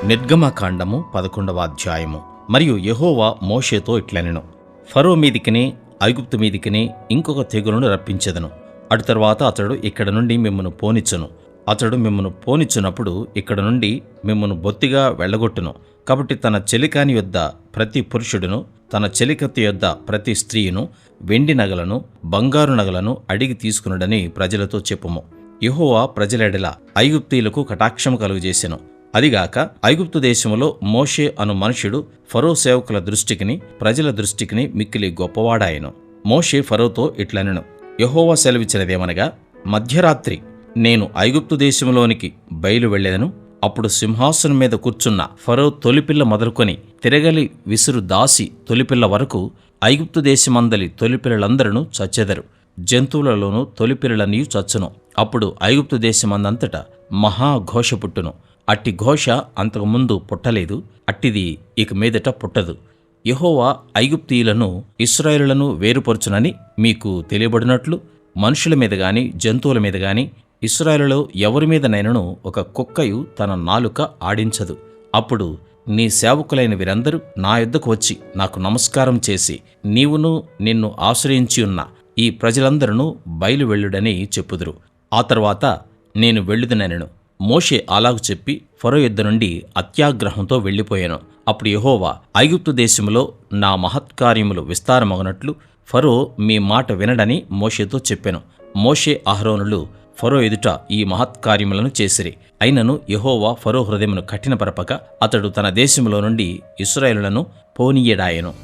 నిర్గమకాండము 11వ అధ్యాయము. మరియు యెహోవా మోషేతో ఇట్లనెను, ఫరో మీదికిని ఐగుప్తు మీదికిని ఇంకొక తెగులును రప్పించెదను. అటు తరువాత అతడు ఇక్కడ నుండి మిమ్మును పోనిచ్చును. అతడు మిమ్మును పోనిచ్చునప్పుడు ఇక్కడ నుండి మిమ్మును బొత్తిగా వెళ్ళగొట్టును. కాబట్టి తన చెలికాని యొద్ద ప్రతి పురుషుడును, తన చెలికత్తె యొద్ద ప్రతి స్త్రీయును వెండి నగలను బంగారు నగలను అడిగి తీసుకునుడని ప్రజలతో చెప్పుము. యెహోవా ప్రజలెడల ఐగుప్తీయులకు కటాక్షము కలుగజేసెను. అదిగాక ఐగుప్తు దేశములో మోషే అను మనుష్యుడు ఫరో సేవకుల దృష్టికిని ప్రజల దృష్టికిని మిక్కిలి గొప్పవాడాయెను. మోషే ఫరోతో ఇట్లనెను, యెహోవా సెలవిచ్చినదేమనగా, మధ్యరాత్రి నేను ఐగుప్తు దేశంలోనికి బయలు వెళ్ళెదను. అప్పుడు సింహాసనం మీద కూర్చున్న ఫరో తొలిపిల్ల మొదలుకొని తిరగలి విసురు దాసి తొలిపిల్ల వరకు ఐగుప్తు దేశమందలి తొలిపిల్లలందరూ చచ్చెదరు. జంతువులలోనూ తొలిపిల్లలన్నీ చచ్చును. అప్పుడు ఐగుప్తు దేశమందంతటా మహాఘోష పుట్టును. అట్టి ఘోష అంతకుముందు పుట్టలేదు, అట్టిది ఇక మీదట పుట్టదు. యెహోవా ఐగుప్తీయులను ఇశ్రాయేలులను వేరుపరచునని మీకు తెలియబడినట్లు మనుషుల మీద గాని జంతువుల మీద గాని ఇశ్రాయేలులో ఎవరి మీదనైనను ఒక కుక్కయు తన నాలుక ఆడించదు. అప్పుడు నీ సేవకులైన వీరందరూ నా యొద్దకు వచ్చి నాకు నమస్కారం చేసి, నీవును నిన్ను ఆశ్రయించియున్న ఈ ప్రజలందరూ బయలు వెళ్ళుడని చెప్పుదురు. ఆ తర్వాత నేను వెళ్ళుదునెనెను. మోషే అలాగు చెప్పి ఫరో యొద్ద నుండి అత్యాగ్రహంతో వెళ్ళిపోయాను. అప్పుడు యెహోవా, ఐగుప్తు దేశంలో నా మహత్కార్యములు విస్తారమగునట్లు ఫరో మీ మాట వినడని మోషేతో చెప్పెను. మోషే అహరోనులు ఫరో ఎదుట ఈ మహత్కార్యములను చేసిరి. అయినను యెహోవా ఫరో హృదయమును కఠినపరపక అతడు తన దేశంలో నుండి ఇశ్రాయేలులను పోనీయడాయెను.